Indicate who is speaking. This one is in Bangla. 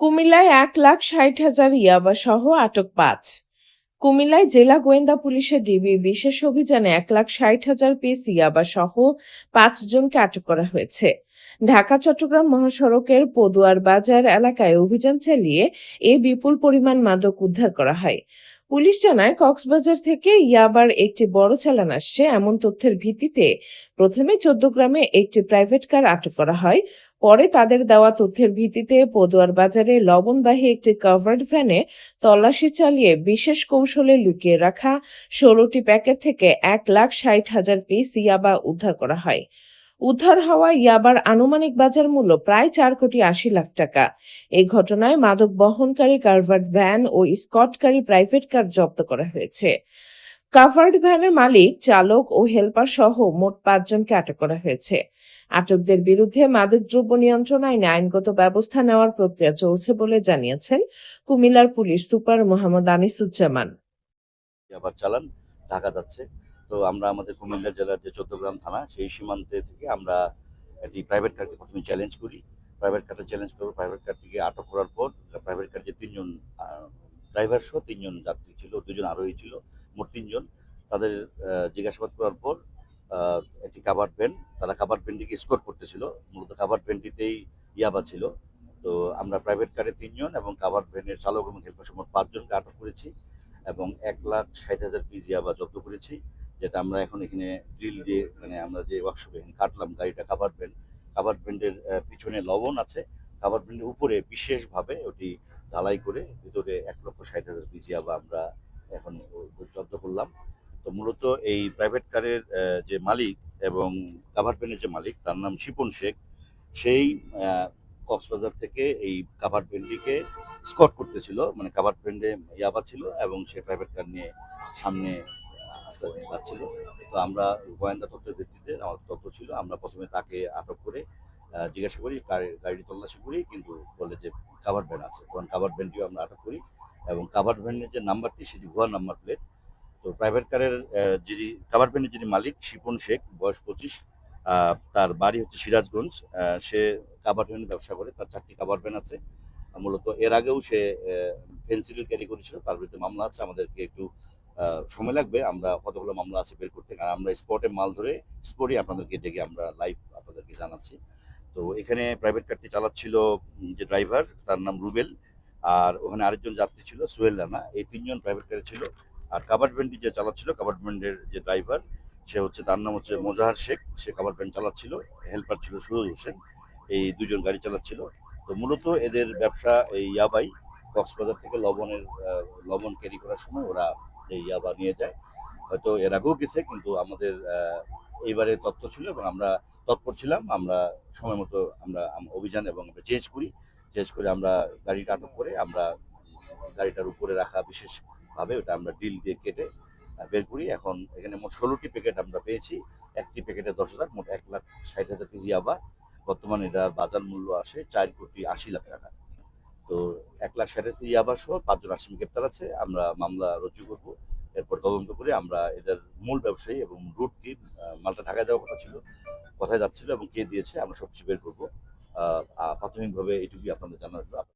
Speaker 1: কুমিল্লায় ১,৬০,০০০ ইয়াবাসহ আটক ৫। কুমিল্লায় জেলা গোয়েন্দা পুলিশের ডিবি বিশেষ অভিযানে ১,৬০,০০০ পিস ইয়াবাসহ ৫ জনকে আটক করা হয়েছে। ঢাকা-চট্টগ্রাম মহাসড়কের পদুয়ার বাজার এলাকায় অভিযান চালিয়ে এ বিপুল পরিমাণ মাদক উদ্ধার করা হয়। পুলিশ জানায়, কক্সবাজার থেকে ইয়াবার একটি বড় চালান আসছে এমন তথ্যের ভিত্তিতে প্রথমে চৌদ্দগ্রামে একটি প্রাইভেট কার আটক করা হয়। পরে তাদের দেওয়া তথ্যের ভিত্তিতে পদুয়ার বাজারে লবণবাহী একটি কাভার্ড ভ্যানে তল্লাশি চালিয়ে বিশেষ কৌশলে লুকিয়ে রাখা ১৬টি প্যাকেট থেকে ১,৬০,০০০ পিস ইয়াবা উদ্ধার করা হয়। উদ্ধার হওয়া ইয়াবার আনুমানিক বাজার মূল্য প্রায় ৪,৮০,০০,০০০ টাকা। এই ঘটনায় মাদক বহনকারী কাভার্ড ভ্যান ও স্কটকারী প্রাইভেট কার জব্দ করা হয়েছে। কাভার্ড ভ্যানের মালিক, চালক ও হেলপার সহ মোট ৫ জনকে আটক করা হয়েছে। আটকদের বিরুদ্ধে মাদকদ্রব্য নিয়ন্ত্রণ আইনে আইনগত ব্যবস্থা নেওয়ার প্রক্রিয়া চলছে বলে জানিয়েছেন কুমিল্লার পুলিশ সুপার মোহাম্মদ আনিসুজ্জামান।
Speaker 2: আবার চালান ঢাকা যাচ্ছে। তো আমরা আমাদের কুমিল্লা জেলার যে চৌদ্দগ্রাম থানা সেই সীমান্তে থেকে আমরা একটি প্রাইভেট কারকে প্রথমে চ্যালেঞ্জ করি। প্রাইভেট কারটা চ্যালেঞ্জ করবো, প্রাইভেট কারটিকে আটক করার পর প্রাইভেট কার যে ৩ জন ড্রাইভার সহ ৩ জন যাত্রী ছিল, ২ জন আরোহী ছিল, মোট ৩ জন। তাদের জিজ্ঞাসাবাদ করার পর একটি কাভার্ড ভ্যান, তারা কাভার্ড ভ্যানটিকে স্কোর করতেছিল। মূলত কাভার্ড ভ্যানটিতেই ইয়াবা ছিল। তো আমরা প্রাইভেট কারে ৩ জন এবং কাভার্ড ভ্যানের চালক এবং হেল্পার সহ মোট ৫ জনকে আটক করেছি এবং ১,৬০,০০০ পিস ইয়াবা জব্দ করেছি, যেটা আমরা এখন এখানে ড্রিল দিয়ে আমরা যে ওয়ার্কশপে কাটলাম গাড়িটা। কাভার্ড ভ্যানের পিছনে লবণ আছে, কাভার্ড ভ্যানের উপরে বিশেষভাবে ওটি ঢালাই করে ভিতরে ১,৬০,০০০ পিস ইয়াবা আমরা এখন জব্দ করলাম। তো মূলত এই প্রাইভেট কারের যে মালিক এবং কাভার্ড ভ্যানের যে মালিক, তার নাম শিপন শেখ। সেই কক্সবাজার থেকে এই কাভার্ড ভ্যানটিকে স্কট করতেছিল, মানে কাভার্ড ভ্যানে ইয়াবা ছিল এবং সে প্রাইভেট কার নিয়ে সামনে আস্তে আস্তে যাচ্ছিল। তো আমরা গোয়েন্দা তথ্যের ভিত্তিতে, আমার তথ্য ছিল, আমরা প্রথমে তাকে আটক করে জিজ্ঞাসা করি, গাড়ি তল্লাশি করি, কিন্তু বলে যে কাভার্ড ভ্যান আছে। তখন কাভার্ড ভ্যানটিও আমরা আটক করি এবং কাভার্ড ভ্যানের যে নাম্বারটি সেটি ভুয়া নাম্বার প্লেট। তো প্রাইভেট কারের যিনি কাভার্ড ভ্যানের যিনি মালিক শিপন শেখ, বয়স ২৫, তার বাড়ি হচ্ছে সিরাজগঞ্জ। সে কাভার্ড ভ্যানের ব্যবসা করে, তার ৪টি কাভার্ড ভ্যান আছে। মূলত এর আগেও সে ফেন্সিডিল ক্যারি করেছিল, তার বিরুদ্ধে মামলা আছে। আমাদেরকে একটু সময় লাগবে, আমরা কতগুলো মামলা আছে বের করতে, কারণ আমরা স্পটে মাল ধরে স্পটে আপনাদেরকে ডেকে আমরা লাইভ আপনাদেরকে জানাচ্ছি। তো এখানে প্রাইভেট কারটি চালাচ্ছিল যে ড্রাইভার, তার নাম রুবেল, আর ওখানে আরেকজন যাত্রী ছিল সোহেল রানা। এই ৩ জন প্রাইভেট কারে ছিল। আর কাভার্ড ভ্যানটি যে চালাচ্ছিল, কাভার্ড ভ্যানের যে ড্রাইভার, সে হচ্ছে, তার নাম হচ্ছে মোজাহার শেখ, সে কাভার্ড ভ্যান চালাচ্ছিল। হেল্পার ছিল সুরজ হোসেন। এই ২ জন গাড়ি চালাচ্ছিল। তো মূলত এদের ব্যবসা এই ইয়াবাই। কক্সবাজার থেকে লবণ ক্যারি করার সময় ওরা এই ইয়াবা নিয়ে যায়। হয়তো এর আগেও গেছে, কিন্তু আমাদের এইবারে তথ্য ছিল এবং আমরা তৎপর ছিলাম। আমরা সময় মতো আমরা অভিযান এবং আমরা চেঞ্জ করে আমরা গাড়িটা আটক করে আমরা গাড়িটার উপরে রাখা বিশেষভাবে ওটা আমরা ড্রিল দিয়ে কেটে বের করি। এখন এখানে মোট ১৬টি প্যাকেট আমরা পেয়েছি। একটি প্যাকেটে ১০,০০০, মোট ১,৬০,০০০ পিস ইয়াবা। বর্তমানে এটার বাজার মূল্য আসে ৪,৮০,০০,০০০ টাকা। তো ১,৬০,০০০ ইয়াবা সহ ৫ জন আসামি গ্রেপ্তার আছে। আমরা মামলা রুজু করব। এরপর তদন্ত করে আমরা এদের মূল ব্যবসায়ী এবং রুট কি, মালটা ঢাকায় দেওয়ার কথা ছিল, কোথায় যাচ্ছিল এবং কে দিয়েছে, আমরা সবকিছু বের করবো। প্রাথমিকভাবে এইটুকুই আপনাদের জানানো।